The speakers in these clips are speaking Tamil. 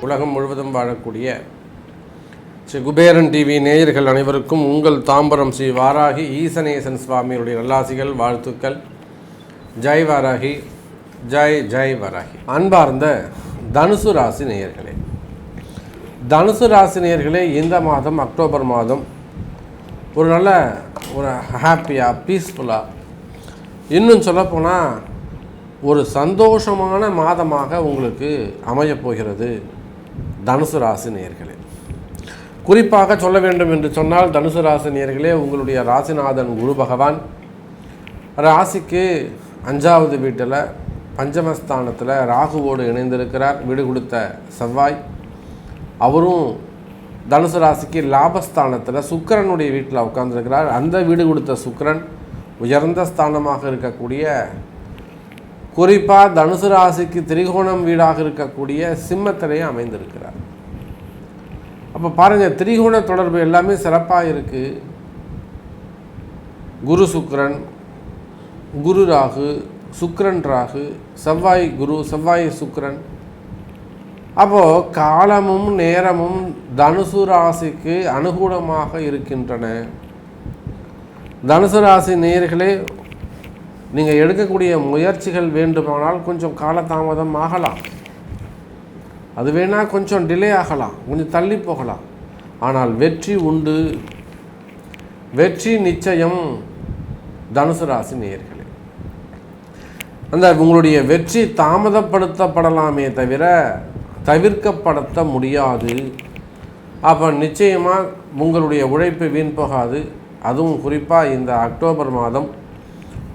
உலகம் முழுவதும் வாழக்கூடிய ஸ்ரீ குபேரன் டிவி நேயர்கள் அனைவருக்கும் உங்கள் தாம்பரம் ஸ்ரீ வாராகி ஈசனேசன் சுவாமியுடைய நல்லாசிகள், வாழ்த்துக்கள். ஜெய் வாராகி, ஜெய் ஜெய் வாராகி. அன்பார்ந்த தனுசு ராசி நேயர்களே, தனுசு ராசி நேயர்களே, இந்த மாதம் அக்டோபர் மாதம் ஒரு நல்ல ஒரு ஹாப்பியாக, பீஸ்ஃபுல்லாக, இன்னும் சொல்லப்போனால் ஒரு சந்தோஷமான மாதமாக உங்களுக்கு அமையப்போகிறது தனுசு ராசி நேயர்களே. குறிப்பாக சொல்ல வேண்டும் என்று சொன்னால், தனுசு ராசி நேயர்களே, உங்களுடைய ராசிநாதன் குரு பகவான் ராசிக்கு 5வது வீட்டில் பஞ்சமஸ்தானத்தில் ராகுவோடு இணைந்திருக்கிறார். வீடு கொடுத்த செவ்வாய் அவரும் தனுசு ராசிக்கு லாபஸ்தானத்தில் சுக்கிரனுடைய வீட்டில் உட்கார்ந்துருக்கிறார். அந்த வீடு கொடுத்த சுக்கிரன் உயர்ந்த ஸ்தானமாக இருக்கக்கூடிய, குறிப்பாக தனுசு ராசிக்கு திரிகோணம் வீடாக இருக்கக்கூடிய சிம்மத்திலேயே அமைந்திருக்கிறார். அப்போ பாருங்கள், திரிகோண தொடர்பு எல்லாமே சிறப்பாக இருக்குது. குரு சுக்கிரன், குரு ராகு, சுக்கிரன் ராகு, செவ்வாய் குரு, செவ்வாய் சுக்கிரன். அப்போது காலமும் நேரமும் தனுசு ராசிக்கு அனுகூலமாக இருக்கின்றன. தனுசு ராசி நேயர்களே, நீங்கள் எடுக்கக்கூடிய முயற்சிகள் வேண்டுமானால் கொஞ்சம் காலதாமதம் ஆகலாம், அது வேணால் கொஞ்சம் டிலே ஆகலாம், கொஞ்சம் தள்ளி போகலாம். ஆனால் வெற்றி உண்டு, வெற்றி நிச்சயம் தனுசு ராசி நேயர்களே. அந்த உங்களுடைய வெற்றி தாமதப்படுத்தப்படலாமே தவிர தவிர்க்கப்படுத்த முடியாது. அப்போ நிச்சயமாக உங்களுடைய உழைப்பு வீண் போகாது. அதுவும் குறிப்பாக இந்த அக்டோபர் மாதம்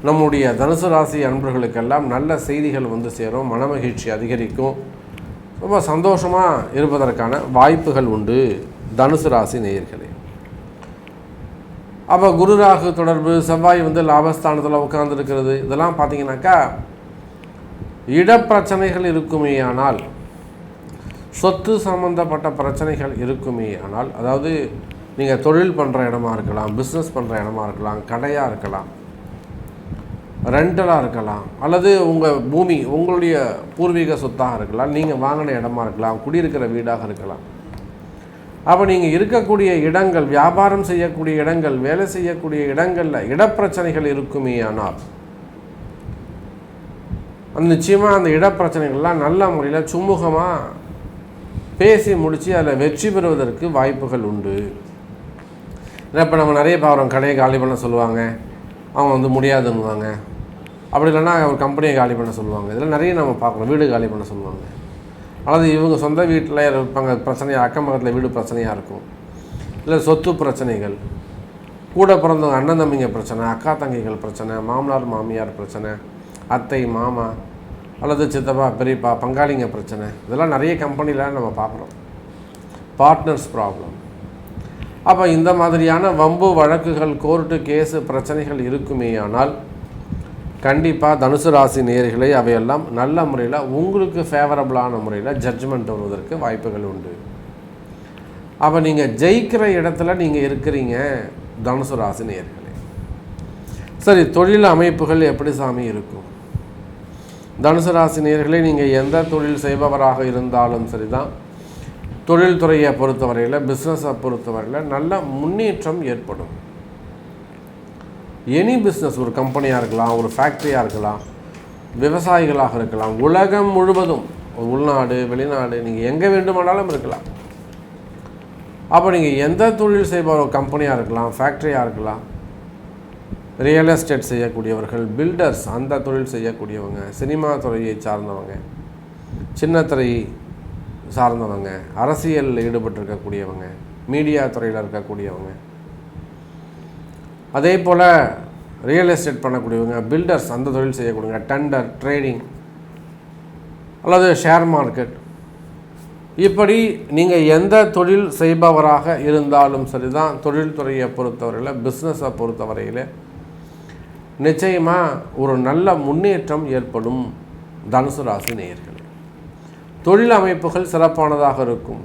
நம்முடைய தனுசு ராசி அன்பர்களுக்கெல்லாம் நல்ல செய்திகள் வந்து சேரும், மனமகிழ்ச்சி அதிகரிக்கும், ரொம்ப சந்தோஷமாக இருப்பதற்கான வாய்ப்புகள் உண்டு தனுசு ராசி நேயர்களே. அப்போ குரு ராகு தொடர்பு, செவ்வாய் வந்து லாபஸ்தானத்தில் உட்கார்ந்துருக்கிறது, இதெல்லாம் பார்த்தீங்கன்னாக்கா இடப்பிரச்சனைகள் இருக்குமே ஆனால், சொத்து சம்பந்தப்பட்ட பிரச்சனைகள் இருக்குமே ஆனால், அதாவது நீங்கள் தொழில் பண்ணுற இடமா இருக்கலாம், பிஸ்னஸ் பண்ணுற இடமா இருக்கலாம், கடையாக இருக்கலாம், ரெண்டலாக இருக்கலாம், அல்லது உங்கள் பூமி உங்களுடைய பூர்வீக சொத்தாக இருக்கலாம், நீங்கள் வாங்கின இடமா இருக்கலாம், குடியிருக்கிற வீடாக இருக்கலாம். அப்போ நீங்கள் இருக்கக்கூடிய இடங்கள், வியாபாரம் செய்யக்கூடிய இடங்கள், வேலை செய்யக்கூடிய இடங்களில் இடப்பிரச்சனைகள் இருக்குமே ஆனால், நிச்சயமாக அந்த இடப்பிரச்சனைகள்லாம் நல்ல முறையில் சுமூகமாக பேசி முடித்து அதில் வெற்றி பெறுவதற்கு வாய்ப்புகள் உண்டு. இப்போ நம்ம நிறைய பார்க்குறோம், கடையை காலி பண்ண சொல்லுவாங்க, அவங்க வந்து முடியாதுன்னுவாங்க. அப்படி இல்லைன்னா ஒரு கம்பெனியை காலி பண்ண சொல்லுவாங்க. இதில் நிறைய நம்ம பார்க்குறோம், வீடு காலி பண்ண சொல்லுவாங்க. அல்லது இவங்க சொந்த வீட்டில் இருப்பாங்க, பிரச்சனையாக அக்கம் பக்கத்தில் வீடு பிரச்சனையாக இருக்கும், இல்லை சொத்து பிரச்சனைகள், கூட பிறந்தவங்க அண்ணன் தம்பிங்க பிரச்சனை, அக்கா தங்கைகள் பிரச்சனை, மாமனார் மாமியார் பிரச்சனை, அத்தை மாமா அல்லது சித்தப்பா பெரியப்பா பங்காளிங்க பிரச்சனை, இதெல்லாம் நிறைய கம்பெனியில் நம்ம பார்க்குறோம். Partners problem. அப்போ இந்த மாதிரியான வம்பு வழக்குகள், கோர்ட்டு கேஸு பிரச்சனைகள் இருக்குமே ஆனால், கண்டிப்பாக தனுசு ராசி நேயர்களே அவையெல்லாம் நல்ல முறையில் உங்களுக்கு ஃபேவரபுளான முறையில் ஜட்ஜ்மெண்ட் வருவதற்கு வாய்ப்புகள் உண்டு. அப்போ நீங்கள் ஜெயிக்கிற இடத்துல நீங்கள் இருக்கிறீங்க தனுசு ராசி நேயர்களே. சரி, தொழில் அமைப்புகள் எப்படி சாமி இருக்கும்? தனுசு ராசி நேயர்களே, நீங்கள் எந்த தொழில் செய்பவராக இருந்தாலும் சரி தான், தொழில்துறையை பொறுத்தவரையில், பிஸ்னஸை பொறுத்தவரையில் நல்ல முன்னேற்றம் ஏற்படும். எனி பிஸ்னஸ், ஒரு கம்பெனியாக இருக்கலாம், ஒரு ஃபேக்ட்ரியாக இருக்கலாம், விவசாயிகளாக இருக்கலாம், உலகம் முழுவதும், உள்நாடு வெளிநாடு, நீங்கள் எங்கே வேண்டுமானாலும் இருக்கலாம். அப்போ நீங்கள் எந்த தொழில் செய்பவர், ஒரு கம்பெனியாக இருக்கலாம், ஃபேக்ட்ரியாக இருக்கலாம், ரியல் எஸ்டேட் செய்யக்கூடியவர்கள், பில்டர்ஸ், அந்த தொழில் செய்யக்கூடியவங்க, சினிமா துறையை சார்ந்தவங்க, சின்னத்திரை சார்ந்தவங்க, அரசியலில் ஈடுபட்டிருக்கக்கூடியவங்க, மீடியா துறையில் இருக்கக்கூடியவங்க, அதே போல் ரியல் எஸ்டேட் பண்ணக்கூடியவங்க, பில்டர்ஸ், அந்த தொழில் செய்யக்கூடியவங்க, டெண்டர், ட்ரேடிங் அல்லது ஷேர் மார்க்கெட், இப்படி நீங்கள் எந்த தொழில் செய்பவராக இருந்தாலும் சரிதான், தொழில்துறையை பொறுத்தவரையில், பிஸ்னஸை பொறுத்தவரையில் நிச்சயமாக ஒரு நல்ல முன்னேற்றம் ஏற்படும் தனுசு ராசி நேயர்களே. தொழில் அமைப்புகள் சிறப்பானதாக இருக்கும்.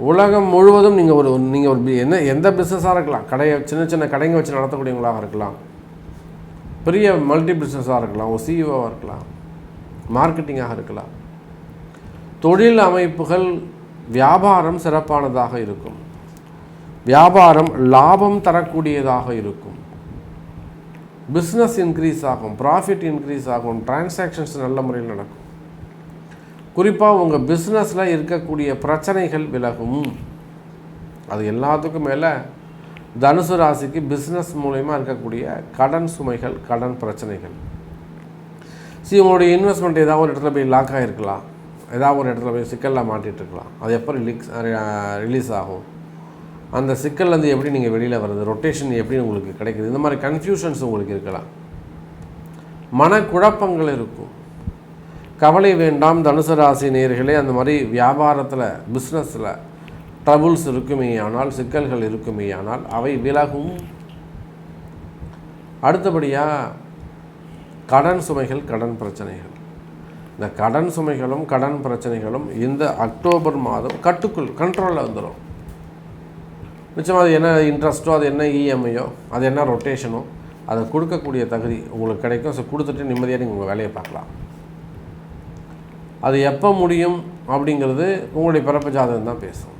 உலகம் முழுவதும் நீங்கள் ஒரு எந்த பிஸ்னஸாக இருக்கலாம், சின்ன சின்ன கடைங்க வச்சு நடத்தக்கூடியவங்களாக இருக்கலாம், பெரிய மல்டி பிஸ்னஸாக இருக்கலாம், ஒரு சிஇஓவாக இருக்கலாம், மார்க்கெட்டிங்காக இருக்கலாம். தொழில் அமைப்புகள் வியாபாரம் சிறப்பானதாக இருக்கும், வியாபாரம் லாபம் தரக்கூடியதாக இருக்கும், பிஸ்னஸ் இன்க்ரீஸ் ஆகும், ப்ராஃபிட் இன்க்ரீஸ் ஆகும், டிரான்சாக்ஷன்ஸ் நல்ல முறையில் நடக்கும். குறிப்பாக உங்கள் பிஸ்னஸில் இருக்கக்கூடிய பிரச்சனைகள் விலகும். அது எல்லாத்துக்கும் மேலே தனுசு ராசிக்கு பிஸ்னஸ் மூலயமா இருக்கக்கூடிய கடன் சுமைகள், கடன் பிரச்சனைகள். உங்களுடைய இன்வெஸ்ட்மெண்ட் ஏதாவது ஒரு இடத்துல போய் லாக் ஆகிருக்கலாம், ஏதாவது ஒரு இடத்துல போய் சிக்கலில் மாட்டிகிட்டு இருக்கலாம். அது எப்போ ரிலீஸ் ஆகும், அந்த சிக்கல்லேருந்து எப்படி நீங்கள் வெளியில் வர்றது, ரொட்டேஷன் எப்படி உங்களுக்கு கிடைக்குது, இந்த மாதிரி கன்ஃபியூஷன்ஸ் உங்களுக்கு இருக்கலாம். மனக்குழப்பங்கள் இருக்கும். கவலை வேண்டாம் தனுசு ராசி நேயர்களே. அந்த மாதிரி வியாபாரத்தில், பிஸ்னஸில் ட்ரபுள்ஸ் இருக்குமே ஆனால், சிக்கல்கள் இருக்குமே ஆனால் அவை விலகும். அடுத்தபடியாக கடன் சுமைகள், கடன் பிரச்சனைகள். இந்த கடன் சுமைகளும் கடன் பிரச்சனைகளும் இந்த அக்டோபர் மாதம் கண்ட்ரோலில் வந்துடும். நிச்சயமாக அது என்ன இன்ட்ரெஸ்ட்டோ, அது என்ன இஎம்ஐயோ, அது என்ன ரொட்டேஷனோ, அதை கொடுக்கக்கூடிய தகுதி உங்களுக்கு கிடைக்கும். ஸோ கொடுத்துட்டு நிம்மதியாக நீங்கள் உங்கள் வேலையை பார்க்கலாம். அது எப்போ முடியும் அப்படிங்கிறது உங்களுடைய பிறப்பு ஜாதகம் தான் பேசும்.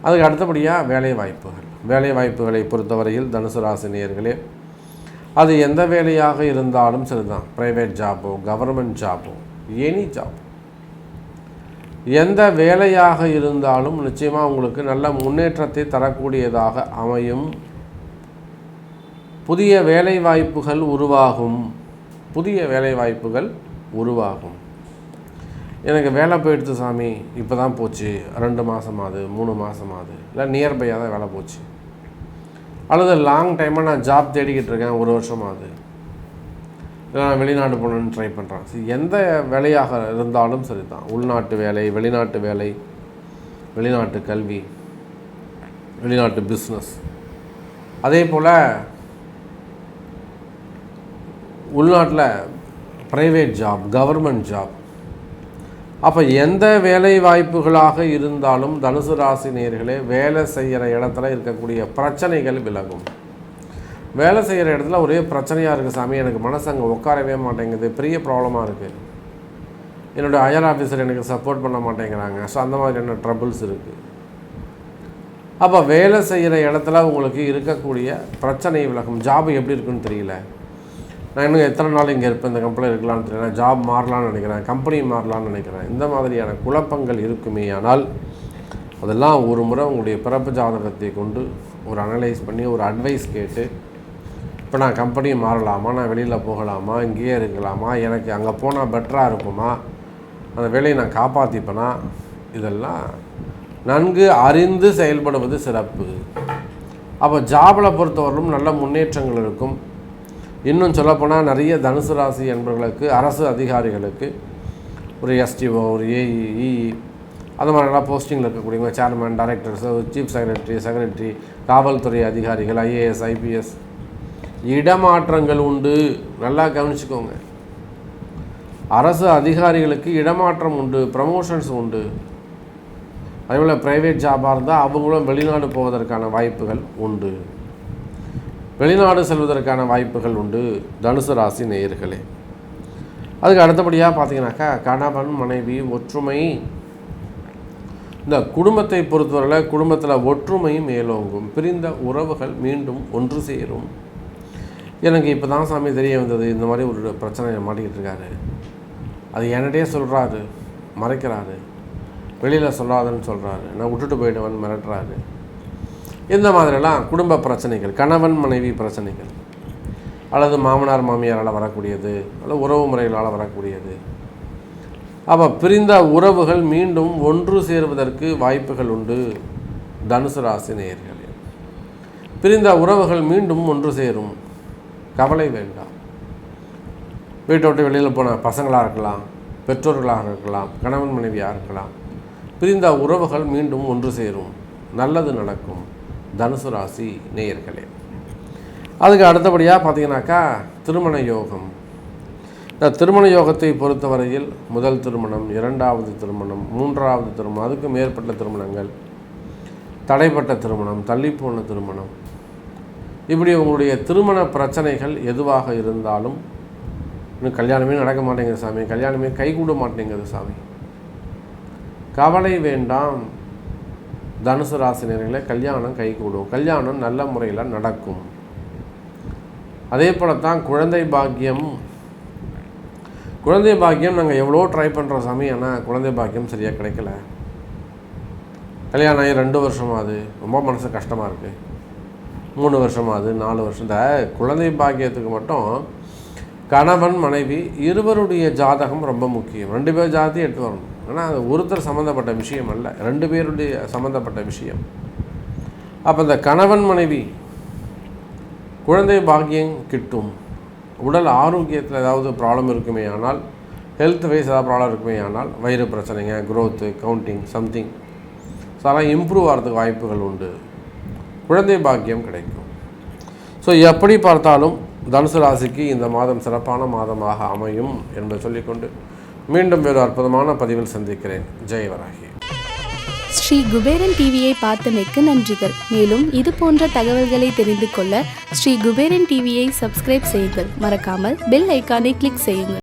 அதுக்கு அடுத்தபடியாக வேலை வாய்ப்புகள். வேலை வாய்ப்புகளை பொறுத்தவரையில் தனுசு ராசி நேயர்களே, அது எந்த வேலையாக இருந்தாலும் சரிதான், ப்ரைவேட் ஜாபோ, கவர்மெண்ட் ஜாபோ, எனி ஜாப், எந்த வேலையாக இருந்தாலும் நிச்சயமாக உங்களுக்கு நல்ல முன்னேற்றத்தை தரக்கூடியதாக அமையும். புதிய வேலை வாய்ப்புகள் உருவாகும். புதிய வேலை வாய்ப்புகள் உருவாகும். எனக்கு வேலை போயிடுது சாமி, இப்போ தான் போச்சு, 2 மாதமாகுது, 3 மாதமாகுது, இல்லை நியர்பையாக தான் வேலை போச்சு, அல்லது லாங் டைமாக நான் ஜாப் தேடிக்கிட்டு இருக்கேன், 1 வருஷமாகுது, இல்லை நான் வெளிநாடு போகணுன்னு ட்ரை பண்ணுறேன். எந்த வேலையாக இருந்தாலும் சரி தான், உள்நாட்டு வேலை, வெளிநாட்டு வேலை, வெளிநாட்டு கல்வி, வெளிநாட்டு பிஸ்னஸ், அதே போல் உள்நாட்டில் ப்ரைவேட் ஜாப், கவர்மெண்ட் ஜாப். அப்போ எந்த வேலை வாய்ப்புகளாக இருந்தாலும் தனுசு ராசி நேயர்களே, வேலை செய்கிற இடத்துல இருக்கக்கூடிய பிரச்சனைகள் விலகும். வேலை செய்கிற இடத்துல ஒரே பிரச்சனையாக இருக்குது சாமி, எனக்கு மனசு அங்கே உட்காரவே மாட்டேங்குது, பெரிய ப்ராப்ளமாக இருக்குது, என்னுடைய ஹையர் ஆஃபீஸர் எனக்கு சப்போர்ட் பண்ண மாட்டேங்கிறாங்க. ஸோ அந்த மாதிரியான ட்ரபிள்ஸ் இருக்குது. அப்போ வேலை செய்கிற இடத்துல உங்களுக்கு இருக்கக்கூடிய பிரச்சனை விலகும். ஜாப் எப்படி இருக்குன்னு தெரியல, நான் இன்னும் எத்தனை நாள் இங்கே இருப்பேன், இந்த கம்பெனி இருக்கலாம்னு தெரியல, ஜாப் மாறலான்னு நினைக்கிறேன், கம்பெனி மாறலான்னு நினைக்கிறேன், இந்த மாதிரியான குழப்பங்கள் இருக்குமே ஆனால் அதெல்லாம் ஒரு முறை உங்களுடைய பிறப்பு ஜாதகத்தை கொண்டு ஒரு அனலைஸ் பண்ணி ஒரு அட்வைஸ் கேட்டு, இப்போ நான் கம்பெனி மாறலாமா, நான் வெளியில் போகலாமா, இங்கேயே இருக்கலாமா, எனக்கு அங்கே போனால் பெட்டராக இருக்குமா, அந்த வேலையை நான் காப்பாற்றிப்பேனா, இதெல்லாம் நன்கு அறிந்து செயல்படுவது சிறப்பு. அப்போ ஜாபில் பொறுத்தவரையிலும் நல்ல முன்னேற்றங்கள் இருக்கும். இன்னும் சொல்லப்போனால் நிறைய தனுசு ராசி என்பவர்களுக்கு, அரசு அதிகாரிகளுக்கு, ஒரு எஸ்டிஓ, ஒரு ஏஇ, அந்த மாதிரிலாம் போஸ்டிங்கில் இருக்கக்கூடியவங்க, சேர்மன், டைரக்டர்ஸ், சீஃப் செக்ரட்டரி, காவல்துறை அதிகாரிகள், ஐஏஎஸ், ஐபிஎஸ், இடமாற்றங்கள் உண்டு. நல்லா கவனிச்சுக்கோங்க. அரசு அதிகாரிகளுக்கு இடமாற்றம் உண்டு, ப்ரமோஷன்ஸ் உண்டு. அதேபோல் ப்ரைவேட் ஜாபாக இருந்தால் அவங்களும் வெளிநாடு போவதற்கான வாய்ப்புகள் உண்டு, வெளிநாடு செல்வதற்கான வாய்ப்புகள் உண்டு தனுசு ராசி நேயர்களே. அதுக்கு அடுத்தபடியாக பார்த்தீங்கன்னாக்கா கணவன் மனைவி ஒற்றுமை. இந்த குடும்பத்தை பொறுத்தவரையில் குடும்பத்தில் ஒற்றுமை மேலோங்கும். பிரிந்த உறவுகள் மீண்டும் ஒன்று சேரும். எனக்கு இப்போ தான் சாமி தெரிய வந்தது, இந்த மாதிரி ஒரு பிரச்சனை மாட்டிக்கிட்டு இருக்காரு, அது என்னிடையே சொல்கிறாரு, மறைக்கிறாரு, வெளியில் சொல்லாதுன்னு சொல்கிறாரு, நான் விட்டுட்டு போயிடுவேன்னு மிரட்டுறாரு. இந்த மாதிரிலாம் குடும்ப பிரச்சனைகள், கணவன் மனைவி பிரச்சனைகள், அல்லது மாமனார் மாமியாரால் வரக்கூடியது, அல்லது உறவு முறைகளால் வரக்கூடியது. அப்போ பிரிந்த உறவுகள் மீண்டும் ஒன்று சேருவதற்கு வாய்ப்புகள் உண்டு தனுசு ராசி நேயர்களே. பிரிந்த உறவுகள் மீண்டும் ஒன்று சேரும், கவலை வேண்டாம். வீட்டை விட்டு வெளியில் போன பசங்களாக இருக்கலாம், பெற்றோர்களாக இருக்கலாம், கணவன் மனைவியாக இருக்கலாம், பிரிந்த உறவுகள் மீண்டும் ஒன்று சேரும், நல்லது நடக்கும் தனுசு ராசி நேயர்களே. அதுக்கு அடுத்தபடியாக பார்த்தீங்கன்னாக்கா திருமண யோகம். இந்த திருமண யோகத்தை பொறுத்தவரையில் முதல் திருமணம், 2வது திருமணம், 3வது திருமணம், அதுக்கு மேற்பட்ட திருமணங்கள், தடைப்பட்ட திருமணம், தள்ளிப்போன திருமணம், இப்படி உங்களுடைய திருமண பிரச்சனைகள் எதுவாக இருந்தாலும், இன்னும் கல்யாணமே நடக்க மாட்டேங்குது சாமி, கல்யாணமே கைகூட மாட்டேங்குது சாமி, கவலை வேண்டாம். தனுசு ராசினியர்களே, கல்யாணம் கைகூடும், கல்யாணம் நல்ல முறையில் நடக்கும். அதே போல தான் குழந்தை பாக்கியம். குழந்தை பாக்கியம் நாங்கள் எவ்வளோ ட்ரை பண்ணுறோம் சாமி, ஆனால் குழந்தை பாக்கியம் சரியாக கிடைக்கல. கல்யாணம் ஆகி 2 வருஷமாகுது, ரொம்ப மனசு கஷ்டமாக இருக்குது. 3 வருஷமாகுது, 4 வருஷம். இந்த குழந்தை பாக்கியத்துக்கு மட்டும் கணவன் மனைவி இருவருடைய ஜாதகம் ரொம்ப முக்கியம். 2 பேர் ஜாதகத்தையும் எடுத்து வரணும். ஆனால் அது ஒருத்தர் சம்மந்தப்பட்ட விஷயம் அல்ல, 2 பேருடைய சம்மந்தப்பட்ட விஷயம். அப்போ இந்த கணவன் மனைவி குழந்தை பாக்கியம் கிட்டும். உடல் ஆரோக்கியத்தில் ஏதாவது ப்ராப்ளம் இருக்குமே ஆனால், ஹெல்த் வைஸ் ஏதாவது ப்ராப்ளம் இருக்குமே ஆனால், வயிறு பிரச்சனைங்க, க்ரோத்து, கவுண்டிங், சம்திங், ஸோ அதெல்லாம் இம்ப்ரூவ் ஆகிறதுக்கு வாய்ப்புகள் உண்டு. குழந்தை பாக்கியம் கிடைக்கும். ஸோ எப்படி பார்த்தாலும் தனுசு ராசிக்கு இந்த மாதம் சிறப்பான மாதமாக அமையும் என்பதை சொல்லிக்கொண்டு மீண்டும் வேறு அற்புதமான பதிவில் சந்திக்கிறேன். ஜெய் வராகி. ஸ்ரீ குபேரன் டிவியை பார்த்தமைக்கு நன்றிகள். மேலும் இது போன்ற தகவல்களை தெரிந்து கொள்ள ஸ்ரீ குபேரன் டிவியை சப்ஸ்கிரைப் செய்யுங்கள். மறக்காமல் பெல் ஐக்கானை கிளிக் செய்யுங்கள்.